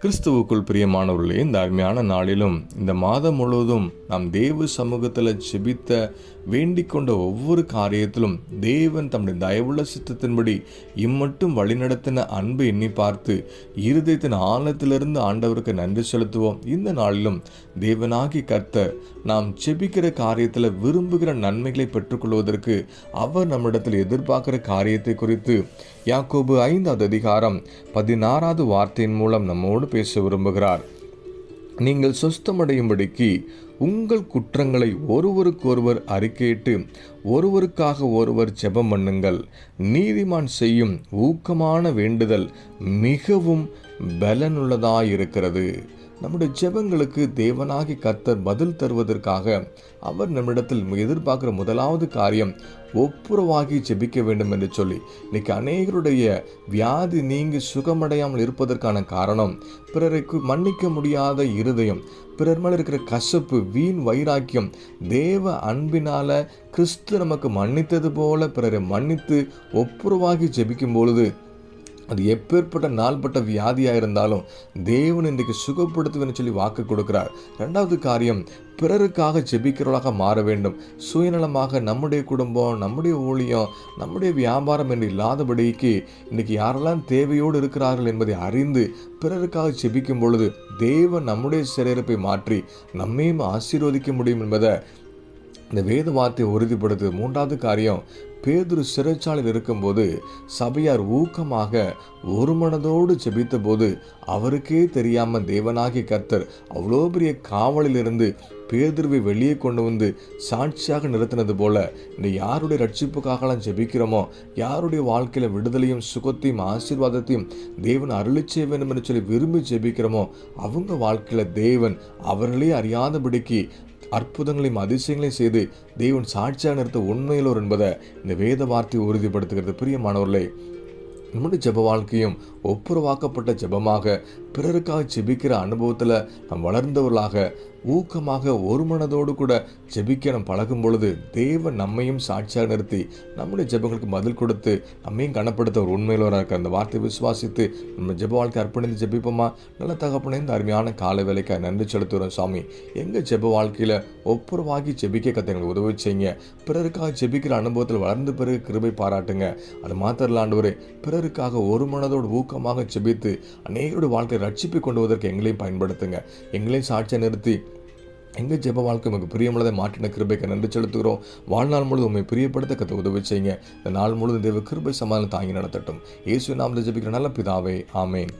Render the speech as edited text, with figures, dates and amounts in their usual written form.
கிறிஸ்துவுக்குள் பிரியமானவர்களே, இந்த அருமையான நாளிலும் இந்த மாதம் முழுவதும் நாம் தேவ சமூகத்தில் செபித்த வேண்டிக் கொண்ட ஒவ்வொரு காரியத்திலும் தேவன் தம்முடைய தயவுள்ள சித்தத்தின்படி இம்மட்டும் வழிநடத்தின அன்பை எண்ணி பார்த்து இருதயத்தின் ஆழத்திலிருந்து ஆண்டவருக்கு நன்றி செலுத்துவோம். இந்த நாளிலும் தேவனாகி கர்த்தர் நாம் செபிக்கிற காரியத்தில் விரும்புகிற நன்மைகளை பெற்றுக்கொள்வதற்கு அவர் நம்மிடத்தில் எதிர்பார்க்கிற காரியத்தை குறித்து யாக்கோபு 5வது அதிகாரம் 16வது வார்த்தையின் மூலம் நம்மோடு பேச விரும்புகிறார். நீங்கள் சொஸ்தமடையும்படிக்கு உங்கள் குற்றங்களை ஒருவருக்கொருவர் அறிக்கையிட்டு ஒருவருக்காக ஒருவர் ஜெபம் பண்ணுங்கள். நீதிமான் செய்யும் ஊக்கமான வேண்டுதல் மிகவும் பலனுள்ளதாயிருக்கிறது. நம்முடைய ஜெபங்களுக்கு தேவனாகி கர்த்தர் பதில் தருவதற்காக அவர் நம்மிடத்தில் எதிர்பார்க்கிற முதலாவது காரியம் ஒப்புரவாகி ஜெபிக்க வேண்டும் என்று சொல்லி இன்னைக்கு அநேகருடைய வியாதி நீங்கி சுகமடையாமல் இருப்பதற்கான காரணம் பிறருக்கு மன்னிக்க முடியாத இருதயம், பிறர் மேல் இருக்கிற கசப்பு, வீண் வைராக்கியம். தேவ அன்பினால கிறிஸ்து நமக்கு மன்னித்தது போல பிறரை மன்னித்து ஒப்புரவாகி ஜெபிக்கும் பொழுது அது எப்பேற்பட்ட நாள்பட்ட வியாதியாக இருந்தாலும் தேவன் இன்றைக்கு சுகப்படுத்துவேன்னு சொல்லி வாக்கு கொடுக்கிறார். ரெண்டாவது காரியம், பிறருக்காக ஜெபிக்கிறவர்களாக மாற வேண்டும். சுயநலமாக நம்முடைய குடும்பம், நம்முடைய ஊழியம், நம்முடைய வியாபாரம் என்று இல்லாதபடிக்கு இன்னைக்கு யாரெல்லாம் தேவையோடு இருக்கிறார்கள் என்பதை அறிந்து பிறருக்காக ஜெபிக்கும் பொழுது தேவன் நம்முடைய சிறையிருப்பை மாற்றி நம்மையும் ஆசீர்வதிக்க முடியும் என்பதை இந்த வேத வார்த்தையை உறுதிப்படுத்து. மூன்றாவது காரியம், பேதுரு சிறைச்சாலையில் இருக்கும்போது சபையார் ஊக்கமாக ஒரு மனதோடு ஜெபித்த போது அவருக்கே தெரியாமல் தேவனாகிய கர்த்தர் அவ்வளோ பெரிய காவலில் இருந்து பேதுருவை வெளியே கொண்டு வந்து சாட்சியாக நிறுத்தினது போல இந்த யாருடைய ரட்சிப்புக்காகலாம் ஜெபிக்கிறோமோ, யாருடைய வாழ்க்கையில் விடுதலையும் சுகத்தையும் ஆசீர்வாதத்தையும் தேவன் அருளி செய்ய வேண்டும் என்று சொல்லி விரும்பி ஜெபிக்கிறோமோ அவங்க வாழ்க்கையில் தேவன் அவர்களே அறியாதபடிக்கு அற்புதங்களையும் அதிசயங்களையும் செய்து தேவன் சாட்சியாக நிறுத்த உண்மையிலோர் என்பதை இந்த வேத வார்த்தையை உறுதிப்படுத்துகிறது. பிரியமானவர்களே, நம்முடைய ஜெப வாழ்க்கையும் ஒப்புரவாக்கப்பட்ட ஜெபமாக பிறருக்காக ஜெபிக்கிற அனுபவத்தில் நாம் வளர்ந்தவர்களாக ஊக்கமாக ஒரு மனதோடு கூட ஜெபிக்க நாம் பழகும் பொழுது தேவன் நம்மையும் சாட்சியாக நிறுத்தி நம்முடைய ஜெபங்களுக்கு பதில் கொடுத்து நம்மையும் கனப்படுத்த ஒரு உண்மையிலவராக இருக்க அந்த வார்த்தையை விசுவாசித்து நம்ம ஜெப வாழ்க்கை அர்ப்பணித்து ஜெபிப்போமா? நல்ல தகப்பனே, இந்த அருமையான காலை வேலைக்காக நன்றி செலுத்துகிறோம் சாமி. எங்கள் ஜெப வாழ்க்கையில் ஒப்புரவாகி ஜெபிக்க கற்று எங்களுக்கு உதவி செய்யுங்க. பிறருக்காக ஜெபிக்கிற அனுபவத்தில் வளர்ந்து பிறகு கிருபை பாராட்டுங்க. அது மாத்திரம் ஆண்டவரே, பிறருக்காக ஒரு மனதோடு ஊக்கமாக ஜெபித்து அநேகருடைய வாழ்க்கையை ரட்சிப்பை கொண்டு வருவதற்கு எங்களையும் பயன்படுத்துங்க. எங்களையும் சாட்சியாக நிறுத்தி எங்கள் ஜெப வாழ்க்கை உங்களுக்கு பிரியமுள்ளதை மாற்றின கிருபைக்கு நன்றி செலுத்துகிறோம். வாழ்நாள் முழுவதும் உண்மை பிரியப்படுத்த கற்று உதவி செய்யுங்க. இந்த நாள் முழுவதும் தேவ கிருபை சமாதானம் தாங்கி நடத்தட்டும். இயேசு நாமத்தில் ஜெபிக்கிற நல்ல பிதாவே, ஆமேன்.